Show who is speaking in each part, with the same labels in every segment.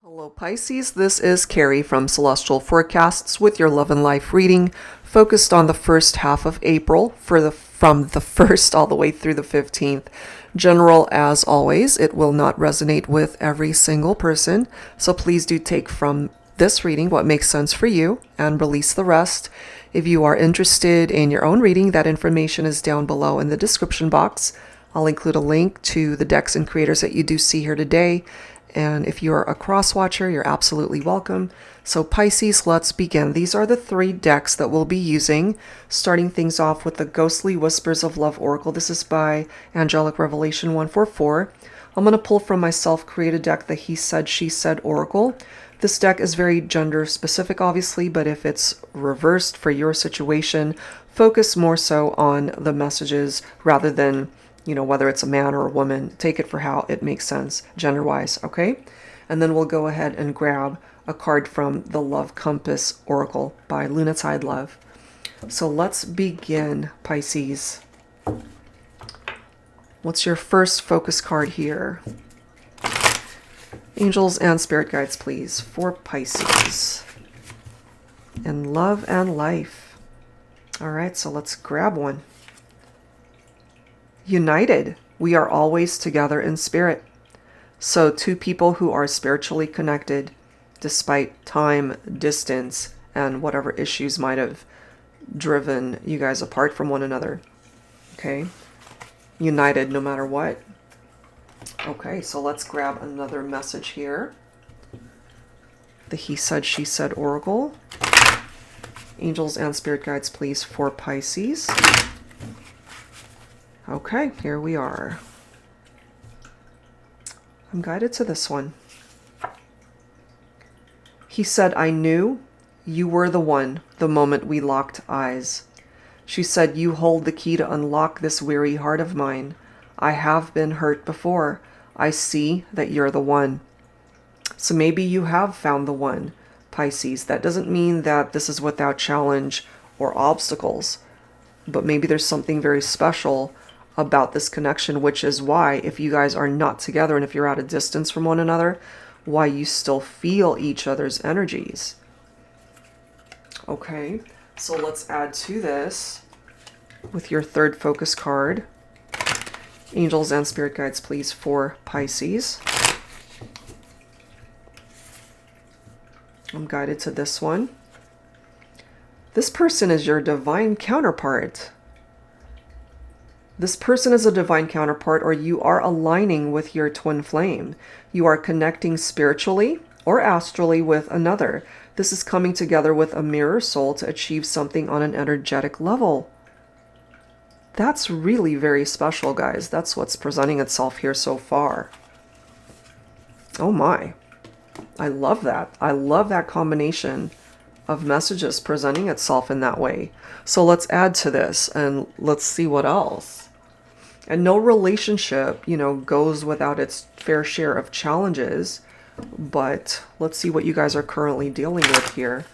Speaker 1: Hello Pisces, this is Carrie from Celestial Forecasts with your love and life reading focused on the first half of April from the 1st all the way through the 15th. General as always, it will not resonate with every single person, so please do take from this reading what makes sense for you and release the rest. If you are interested in your own reading, that information is down below in the description box. I'll include a link to the decks and creators that you do see here today. And if you're a cross watcher, you're absolutely welcome. So Pisces, let's begin. These are the 3 decks that we'll be using, starting things off with the Ghostly Whispers of Love Oracle. This is by Angelic Revelation 144. I'm going to pull from my self-created deck, the He Said, She Said Oracle. This deck is very gender specific, obviously, but if it's reversed for your situation, focus more so on the messages rather than whether it's a man or a woman. Take it for how it makes sense gender-wise, okay? And then we'll go ahead and grab a card from the Love Compass Oracle by Lunatide Love. So let's begin, Pisces. What's your first focus card here? Angels and spirit guides, please, for Pisces. In love and life. All right, so let's grab one. United, we are always together in spirit. So 2 people who are spiritually connected, despite time, distance, and whatever issues might have driven you guys apart from one another. Okay? United no matter what. Okay, so let's grab another message here. The He Said, She Said Oracle. Angels and spirit guides, please, for Pisces. Okay, here we are. I'm guided to this one. He said, I knew you were the one the moment we locked eyes. She said, you hold the key to unlock this weary heart of mine. I have been hurt before. I see that you're the one. So maybe you have found the one, Pisces. That doesn't mean that this is without challenge or obstacles, but maybe there's something very special about this connection, which is why, if you guys are not together and if you're at a distance from one another, why you still feel each other's energies. Okay, so let's add to this with your third focus card. Angels and spirit guides, please, for Pisces. I'm guided to this one. This person is your divine counterpart. This person is a divine counterpart, or you are aligning with your twin flame. You are connecting spiritually or astrally with another. This is coming together with a mirror soul to achieve something on an energetic level. That's really very special, guys. That's what's presenting itself here so far. Oh my. I love that. I love that combination of messages presenting itself in that way. So let's add to this and let's see what else. And no relationship, goes without its fair share of challenges. But let's see what you guys are currently dealing with here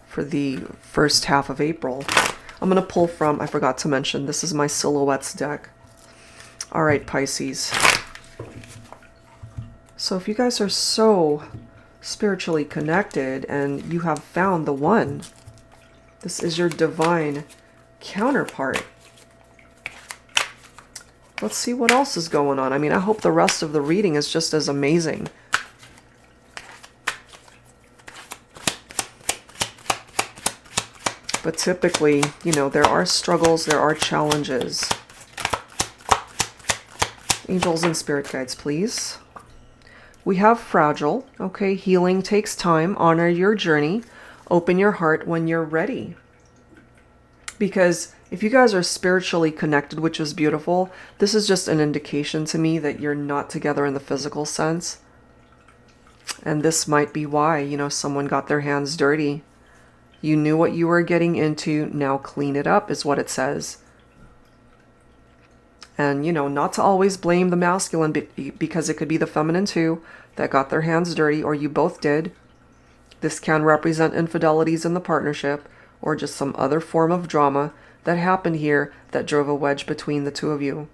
Speaker 1: for the first half of April. I'm going to pull from, I forgot to mention, this is my Silhouettes deck. All right, Pisces. So if you guys are so spiritually connected and you have found the one, this is your divine counterpart. Let's see what else is going on. I mean, I hope the rest of the reading is just as amazing. But typically, there are struggles, there are challenges. Angels and spirit guides, please. We have fragile. Okay, healing takes time. Honor your journey. Open your heart when you're ready. Because if you guys are spiritually connected, which is beautiful, this is just an indication to me that you're not together in the physical sense. And this might be why, someone got their hands dirty. You knew what you were getting into. Now clean it up is what it says. And, not to always blame the masculine because it could be the feminine too that got their hands dirty, or you both did. This can represent infidelities in the partnership or just some other form of drama that happened here that drove a wedge between the two of you.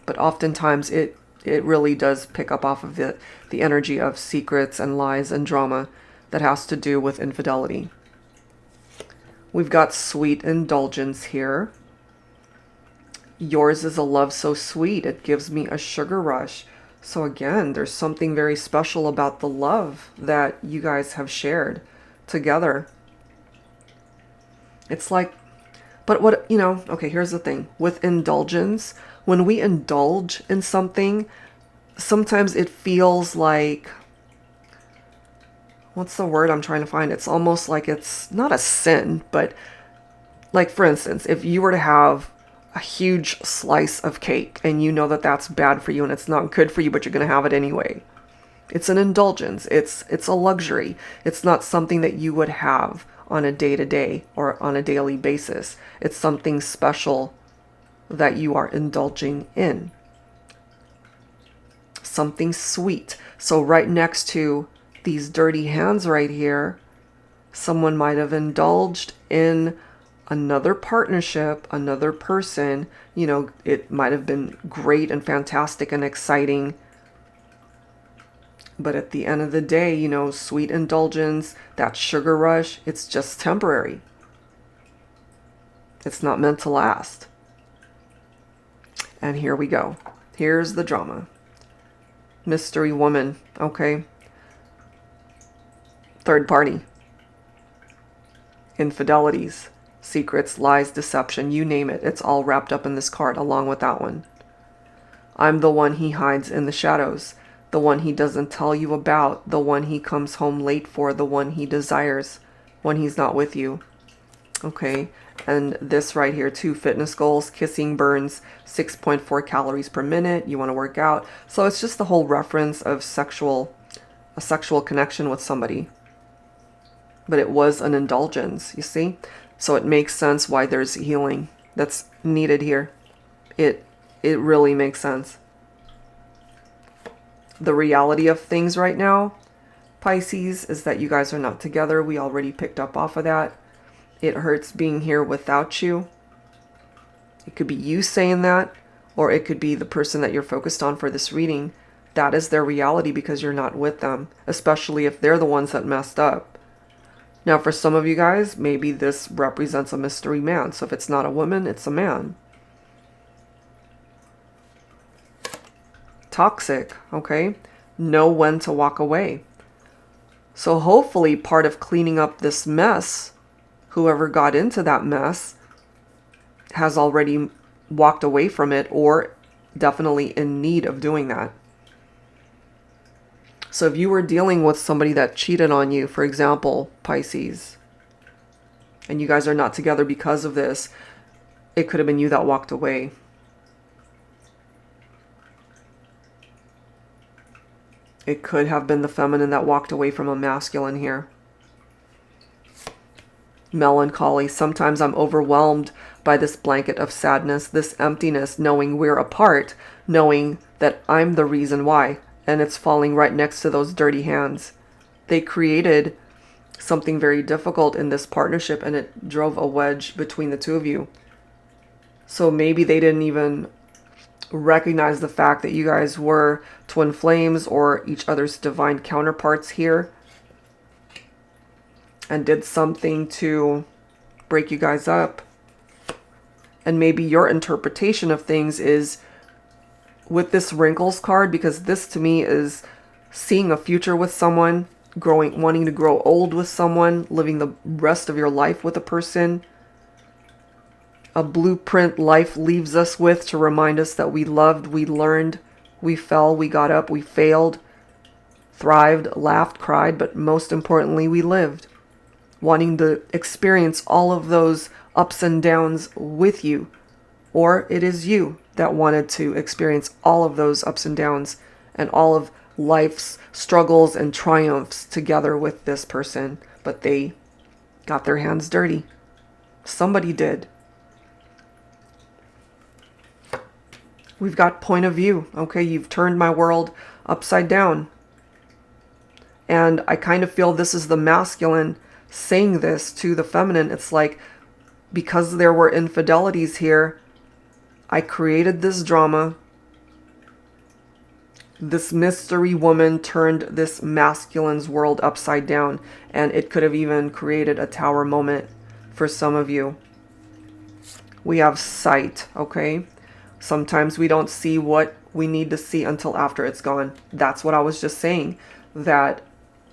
Speaker 1: But oftentimes it it really does pick up off of the energy of secrets and lies and drama that has to do with infidelity. We've got sweet indulgence here. Yours is a love so sweet, it gives me a sugar rush. So again, there's something very special about the love that you guys have shared together. It's like, but what, okay, here's the thing. With indulgence, when we indulge in something, sometimes it feels like, what's the word I'm trying to find? It's almost like it's not a sin, but like, for instance, if you were to have a huge slice of cake and you know that that's bad for you and it's not good for you, but you're going to have it anyway. It's an indulgence. It's a luxury. It's not something that you would have on a day-to-day or on a daily basis. It's something special that you are indulging in. Something sweet. So right next to these dirty hands right here, someone might have indulged in another partnership, another person. It might have been great and fantastic and exciting. But at the end of the day, sweet indulgence, that sugar rush, it's just temporary. It's not meant to last. And here we go. Here's the drama. Mystery woman, okay? Third party. Infidelities. Secrets, lies, deception, you name it. It's all wrapped up in this card along with that one. I'm the one he hides in the shadows. The one he doesn't tell you about. The one he comes home late for. The one he desires when he's not with you. Okay. And this right here too. Fitness goals, kissing burns, 6.4 calories per minute. You want to work out. So it's just the whole reference of a sexual connection with somebody. But it was an indulgence, you see? So it makes sense why there's healing that's needed here. It really makes sense. The reality of things right now, Pisces, is that you guys are not together. We already picked up off of that. It hurts being here without you. It could be you saying that, or it could be the person that you're focused on for this reading. That is their reality because you're not with them, especially if they're the ones that messed up. Now, for some of you guys, maybe this represents a mystery man. So if it's not a woman, it's a man. Toxic, okay? Know when to walk away. So hopefully part of cleaning up this mess, whoever got into that mess has already walked away from it or definitely in need of doing that. So if you were dealing with somebody that cheated on you, for example, Pisces, and you guys are not together because of this, it could have been you that walked away. It could have been the feminine that walked away from a masculine here. Melancholy. Sometimes I'm overwhelmed by this blanket of sadness, this emptiness, knowing we're apart, knowing that I'm the reason why. And it's falling right next to those dirty hands. They created something very difficult in this partnership and it drove a wedge between the two of you. So maybe they didn't even recognize the fact that you guys were twin flames or each other's divine counterparts here and did something to break you guys up. And maybe your interpretation of things is with this wrinkles card, because this to me is seeing a future with someone, wanting to grow old with someone, living the rest of your life with a person. A blueprint life leaves us with to remind us that we loved, we learned, we fell, we got up, we failed, thrived, laughed, cried, but most importantly, we lived. Wanting to experience all of those ups and downs with you. Or it is you that wanted to experience all of those ups and downs and all of life's struggles and triumphs together with this person. But they got their hands dirty. Somebody did. We've got point of view. Okay, you've turned my world upside down. And I kind of feel this is the masculine saying this to the feminine. It's like, because there were infidelities here, I created this drama This mystery woman turned this masculine's world upside down, and it could have even created a tower moment for some of you. We have sight, okay? Sometimes we don't see what we need to see until after it's gone. That's what I was just saying, that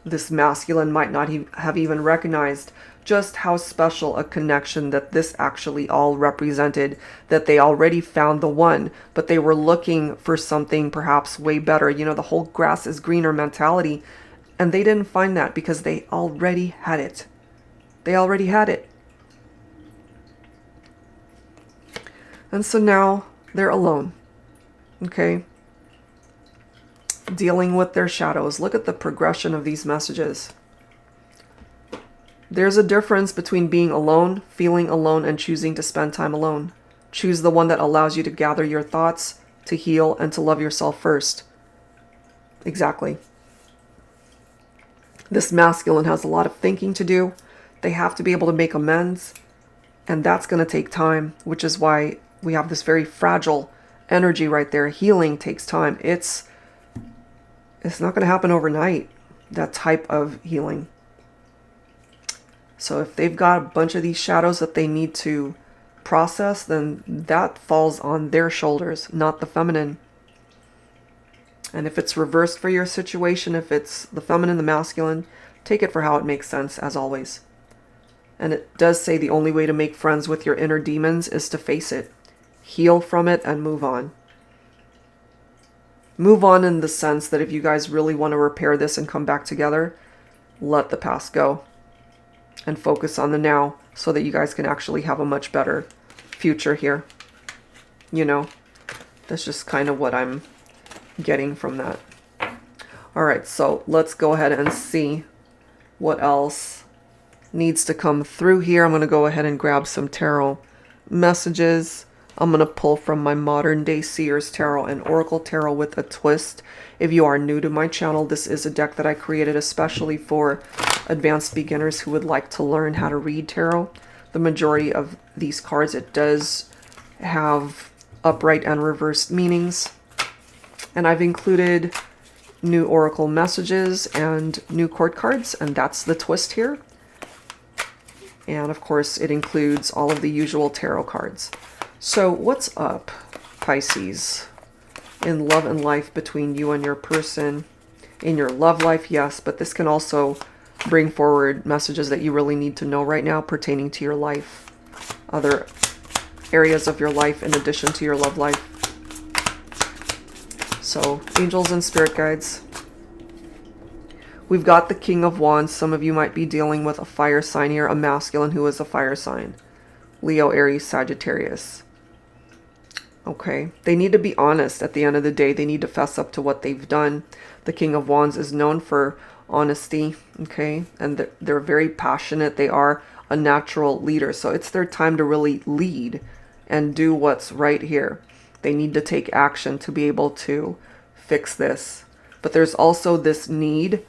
Speaker 1: this masculine might not have even recognized just how special a connection that this actually all represented, that they already found the one, but they were looking for something perhaps way better. You know, the whole grass is greener mentality, and they didn't find that because they already had it. They already had it. And so now they're alone, okay? Dealing with their shadows. Look at the progression of these messages. There's a difference between being alone, feeling alone, and choosing to spend time alone. Choose the one that allows you to gather your thoughts, to heal, and to love yourself first. Exactly. This masculine has a lot of thinking to do. They have to be able to make amends, and that's going to take time, which is why we have this very fragile energy right there. Healing takes time. It's not going to happen overnight, that type of healing. So if they've got a bunch of these shadows that they need to process, then that falls on their shoulders, not the feminine. And if it's reversed for your situation, if it's the feminine, the masculine, take it for how it makes sense, as always. And it does say the only way to make friends with your inner demons is to face it, heal from it, and move on. Move on in the sense that if you guys really want to repair this and come back together, let the past go and focus on the now so that you guys can actually have a much better future here. You know, that's just kind of what I'm getting from that. All right, so let's go ahead and see what else needs to come through here. I'm going to go ahead and grab some tarot messages. I'm going to pull from my Modern Day Seers Tarot and Oracle Tarot with a twist. If you are new to my channel, this is a deck that I created especially for advanced beginners who would like to learn how to read tarot. The majority of these cards, it does have upright and reversed meanings. And I've included new oracle messages and new court cards, and that's the twist here. And of course, it includes all of the usual tarot cards. So what's up, Pisces, in love and life between you and your person? In your love life, yes, but this can also bring forward messages that you really need to know right now pertaining to your life, other areas of your life in addition to your love life. So, angels and spirit guides. We've got the King of Wands. Some of you might be dealing with a fire sign here, a masculine who is a fire sign. Leo, Aries, Sagittarius. Okay, they need to be honest at the end of the day. They need to fess up to what they've done. The King of Wands is known for honesty, okay? And they're very passionate. They are a natural leader. So it's their time to really lead and do what's right here. They need to take action to be able to fix this. But there's also this need,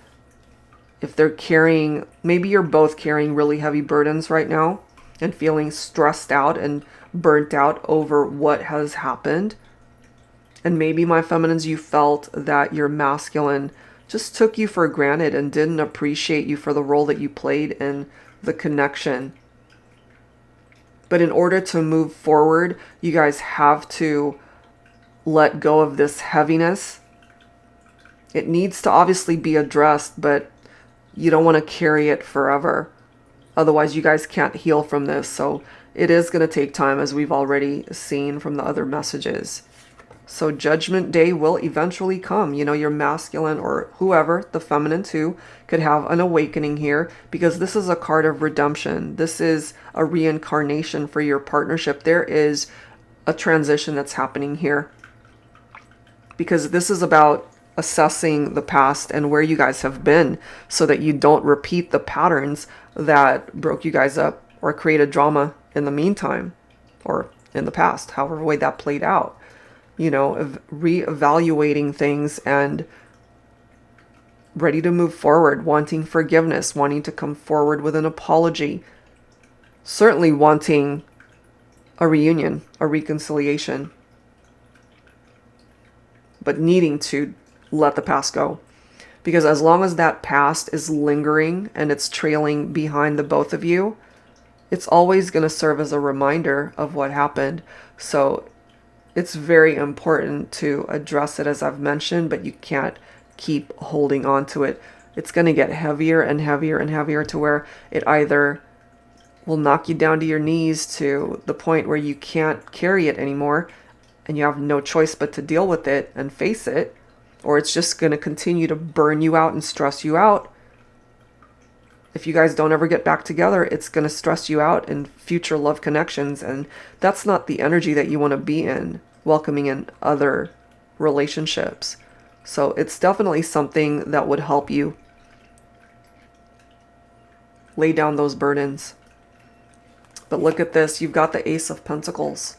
Speaker 1: if they're carrying, maybe you're both carrying really heavy burdens right now and feeling stressed out and burnt out over what has happened. And maybe, my feminines, you felt that your masculine just took you for granted and didn't appreciate you for the role that you played in the connection. But in order to move forward, you guys have to let go of this heaviness. It needs to obviously be addressed, but you don't want to carry it forever. Otherwise, you guys can't heal from this. So it is going to take time, as we've already seen from the other messages. So Judgment Day will eventually come. You know, your masculine, or whoever, the feminine too, could have an awakening here, because this is a card of redemption. This is a reincarnation for your partnership. There is a transition that's happening here, because this is about assessing the past and where you guys have been so that you don't repeat the patterns that broke you guys up or created drama in the meantime or in the past, however way that played out. You know, reevaluating things and ready to move forward, wanting forgiveness, wanting to come forward with an apology, certainly wanting a reunion, a reconciliation, but needing to let the past go. Because as long as that past is lingering and it's trailing behind the both of you, it's always going to serve as a reminder of what happened. So it's very important to address it, as I've mentioned, but you can't keep holding on to it. It's going to get heavier and heavier and heavier to where it either will knock you down to your knees to the point where you can't carry it anymore and you have no choice but to deal with it and face it, or it's just going to continue to burn you out and stress you out. If you guys don't ever get back together, it's going to stress you out in future love connections, and that's not the energy that you want to be in, welcoming in other relationships. So it's definitely something that would help you lay down those burdens. But look at this, you've got the Ace of Pentacles.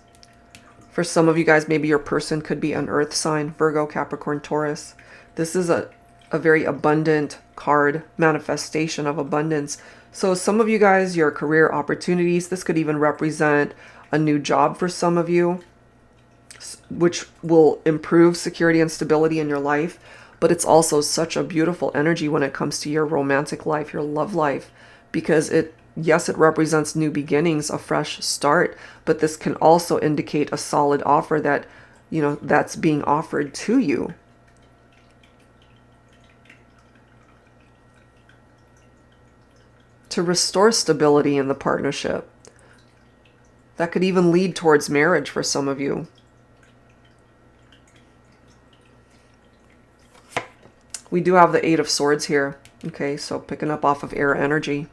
Speaker 1: For some of you guys, maybe your person could be an earth sign, Virgo, Capricorn, Taurus. This is a very abundant card, manifestation of abundance. So some of you guys, your career opportunities, this could even represent a new job for some of you, which will improve security and stability in your life. But it's also such a beautiful energy when it comes to your romantic life, your love life, because yes, it represents new beginnings, a fresh start, but this can also indicate a solid offer that, that's being offered to you. To restore stability in the partnership. That could even lead towards marriage for some of you. We do have the Eight of Swords here. Okay, so picking up off of air energy.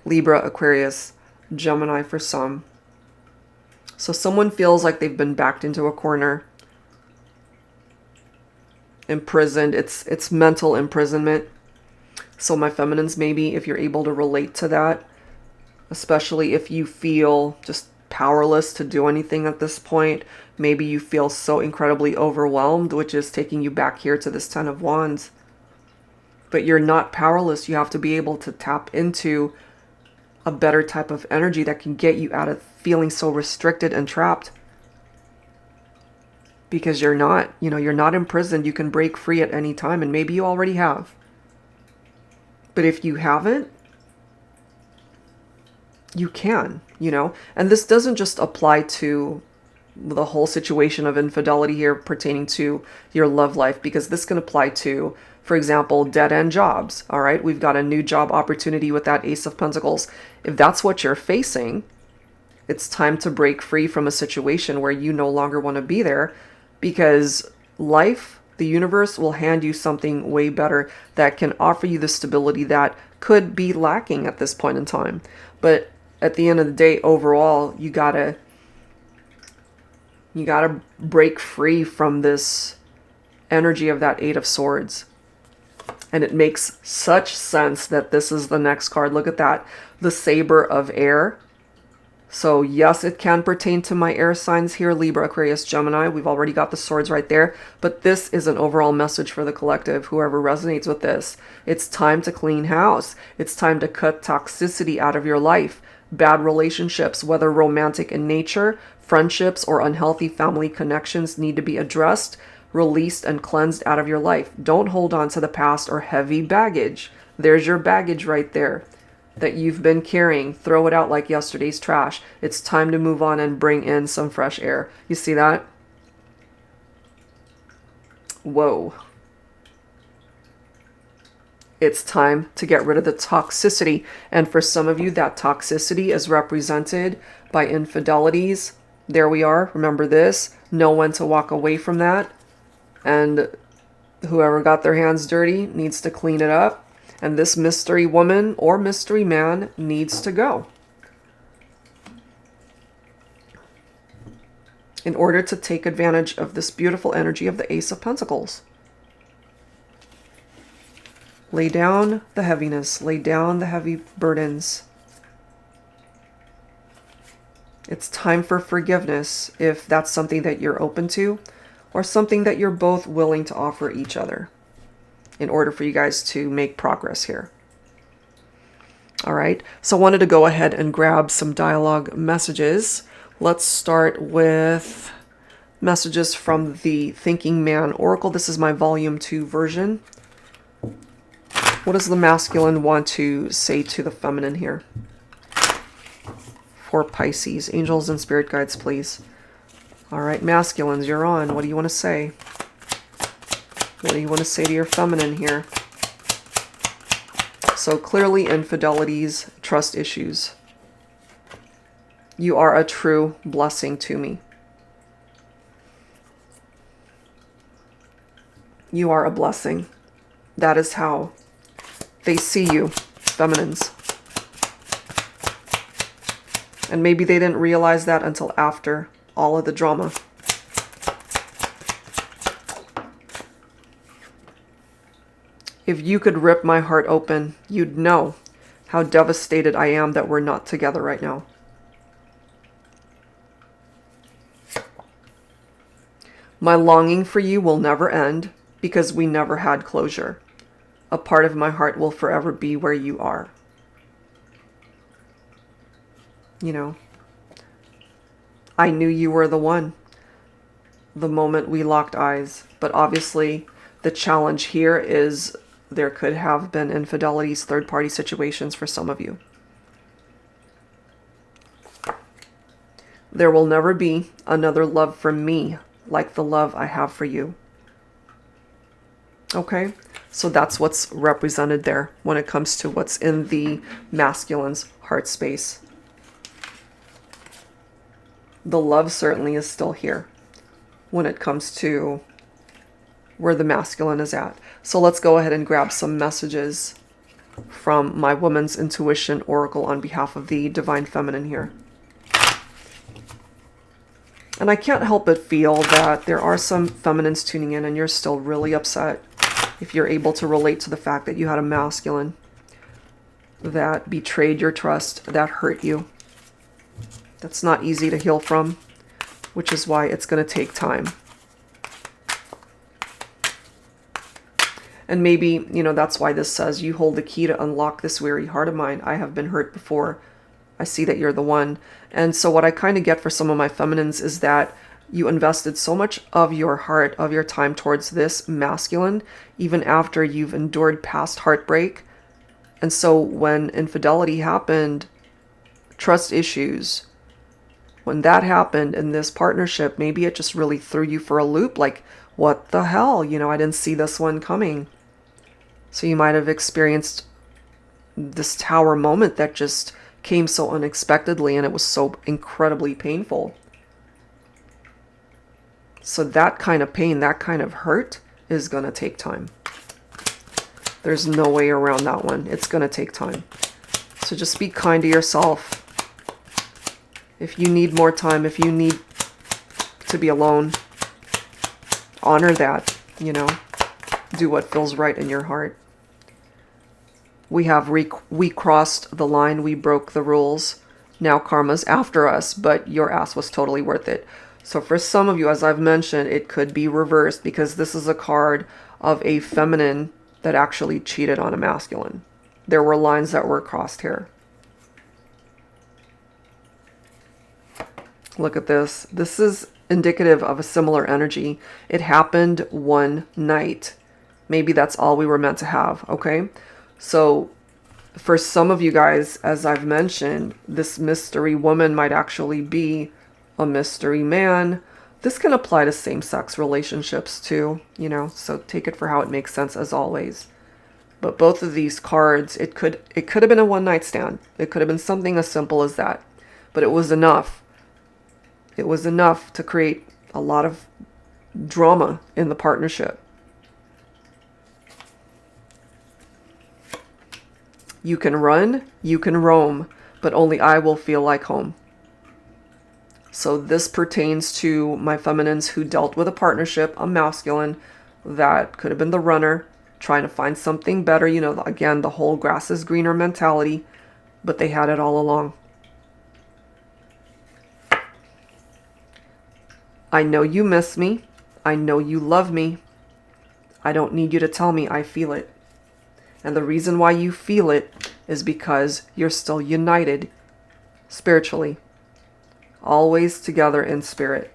Speaker 1: Libra, Aquarius, Gemini for some. So someone feels like they've been backed into a corner. Imprisoned. It's mental imprisonment. So my feminines, maybe if you're able to relate to that, especially if you feel just powerless to do anything at this point, maybe you feel so incredibly overwhelmed, which is taking you back here to this Ten of Wands. But you're not powerless. You have to be able to tap into a better type of energy that can get you out of feeling so restricted and trapped. Because you're not imprisoned. You can break free at any time, and maybe you already have. But if you haven't, you can, and this doesn't just apply to the whole situation of infidelity here pertaining to your love life, because this can apply to, for example, dead-end jobs. All right, we've got a new job opportunity with that Ace of Pentacles. If that's what you're facing, it's time to break free from a situation where you no longer want to be there, because life, the universe, will hand you something way better that can offer you the stability that could be lacking at this point in time. But at the end of the day, overall, you gotta break free from this energy of that Eight of Swords. And it makes such sense that this is the next card. Look at that, the Saber of Air. So yes, it can pertain to my air signs here, Libra, Aquarius, Gemini. We've already got the swords right there. But this is an overall message for the collective, whoever resonates with this. It's time to clean house. It's time to cut toxicity out of your life. Bad relationships, whether romantic in nature, friendships, or unhealthy family connections, need to be addressed, released, and cleansed out of your life. Don't hold on to the past or heavy baggage. There's your baggage right there that you've been carrying. Throw it out like yesterday's trash. It's time to move on and bring in some fresh air. You see that? Whoa. It's time to get rid of the toxicity. And for some of you, that toxicity is represented by infidelities. There we are. Remember this. Know when to walk away from that. And whoever got their hands dirty needs to clean it up. And this mystery woman or mystery man needs to go in order to take advantage of this beautiful energy of the Ace of Pentacles. Lay down the heaviness. Lay down the heavy burdens. It's time for forgiveness if that's something that you're open to, or something that you're both willing to offer each other in order for you guys to make progress here. All right, so I wanted to go ahead and grab some dialogue messages. Let's start with Messages from the Thinking Man Oracle. This is my volume 2 version. What does the masculine want to say to the feminine here? For Pisces. Angels and spirit guides, please. All right, masculines, you're on. What do you want to say? What do you want to say to your feminine here? So clearly infidelities, trust issues. You are a true blessing to me. You are a blessing. That is how they see you, feminines. And maybe they didn't realize that until after all of the drama. If you could rip my heart open, you'd know how devastated I am that we're not together right now. My longing for you will never end because we never had closure. A part of my heart will forever be where you are. You know, I knew you were the one the moment we locked eyes. But obviously, the challenge here is there could have been infidelities, third-party situations for some of you. There will never be another love from me like the love I have for you. Okay? So that's what's represented there when it comes to what's in the masculine's heart space. The love certainly is still here when it comes to where the masculine is at. So let's go ahead and grab some messages from my Woman's Intuition Oracle on behalf of the Divine Feminine here. And I can't help but feel that there are some feminines tuning in and you're still really upset if you're able to relate to the fact that you had a masculine that betrayed your trust, that hurt you. That's not easy to heal from, which is why it's going to take time. And maybe, you know, that's why this says you hold the key to unlock this weary heart of mine. I have been hurt before. I see that you're the one. And so what I kind of get for some of my feminines is that you invested so much of your heart, of your time towards this masculine, even after you've endured past heartbreak. And so when infidelity happened, trust issues, when that happened in this partnership, maybe it just really threw you for a loop. Like, what the hell? You know, I didn't see this one coming. So you might have experienced this tower moment that just came so unexpectedly and it was so incredibly painful. So that kind of pain, that kind of hurt is going to take time. There's no way around that one. It's going to take time. So just be kind to yourself. If you need more time, if you need to be alone, honor that, you know. Do what feels right in your heart. We have we crossed the line, we broke the rules. Now karma's after us, but your ass was totally worth it. So for some of you, as I've mentioned, it could be reversed because this is a card of a feminine that actually cheated on a masculine. There were lines that were crossed here. Look at this. This is indicative of a similar energy. It happened one night. Maybe that's all we were meant to have, okay? So for some of you guys, as I've mentioned, this mystery woman might actually be a mystery man. This can apply to same-sex relationships too, you know, so take it for how it makes sense as always. But both of these cards, it could have been a one-night stand. It could have been something as simple as that. But it was enough. It was enough to create a lot of drama in the partnership. You can run, you can roam, but only I will feel like home. So this pertains to my feminines who dealt with a partnership, a masculine, that could have been the runner, trying to find something better. You know, again, the whole grass is greener mentality, but they had it all along. I know you miss me. I know you love me. I don't need you to tell me, I feel it. And the reason why you feel it is because you're still united spiritually. Always together in spirit.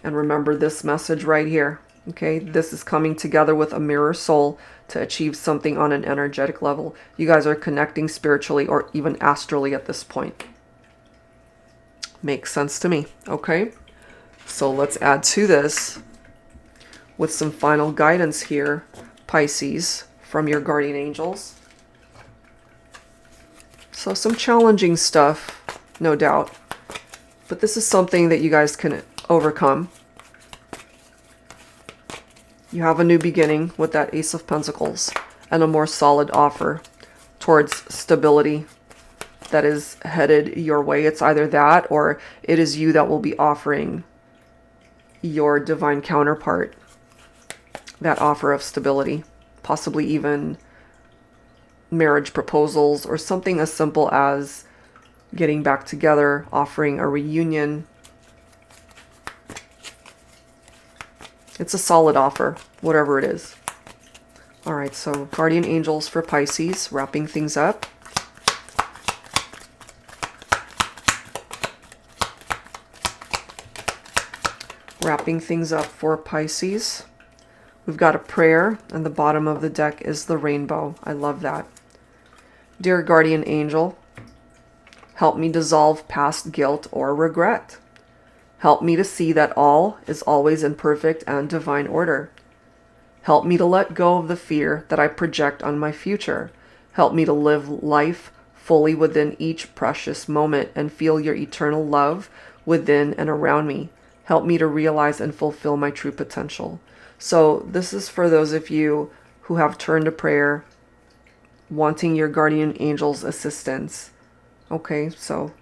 Speaker 1: And remember this message right here. Okay, this is coming together with a mirror soul to achieve something on an energetic level. You guys are connecting spiritually or even astrally at this point. Makes sense to me. Okay, so let's add to this with some final guidance here, Pisces, from your guardian angels. So some challenging stuff, no doubt, but this is something that you guys can overcome. You have a new beginning with that Ace of Pentacles and a more solid offer towards stability that is headed your way. It's either that or it is you that will be offering your divine counterpart that offer of stability, possibly even marriage proposals or something as simple as getting back together, offering a reunion. It's a solid offer, whatever it is. All right, so guardian angels for Pisces, wrapping things up. Wrapping things up for Pisces. We've got a prayer, and the bottom of the deck is the rainbow. I love that. Dear guardian angel, help me dissolve past guilt or regret. Help me to see that all is always in perfect and divine order. Help me to let go of the fear that I project on my future. Help me to live life fully within each precious moment and feel your eternal love within and around me. Help me to realize and fulfill my true potential. So this is for those of you who have turned to prayer, wanting your guardian angel's assistance. Okay, so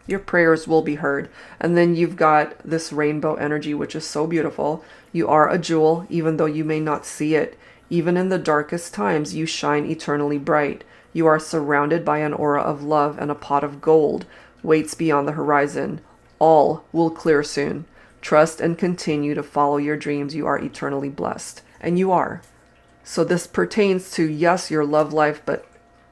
Speaker 1: your prayers will be heard. And then you've got this rainbow energy, which is so beautiful. You are a jewel, even though you may not see it. Even in the darkest times, you shine eternally bright. You are surrounded by an aura of love, and a pot of gold waits beyond the horizon. All will clear soon. Trust and continue to follow your dreams. You are eternally blessed. And you are. So this pertains to, yes, your love life, but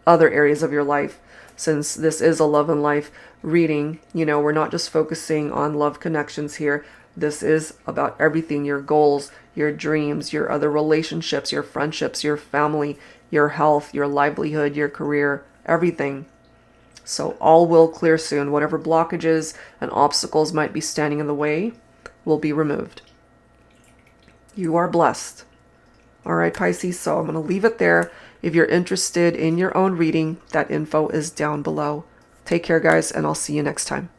Speaker 1: other areas of your life. Since this is a love and life reading, we're not just focusing on love connections here. This is about everything, your goals, your dreams, your other relationships, your friendships, your family, your health, your livelihood, your career, everything. So all will clear soon. Whatever blockages and obstacles might be standing in the way will be removed. You are blessed. All right, Pisces, so I'm going to leave it there. If you're interested in your own reading, that info is down below. Take care, guys, and I'll see you next time.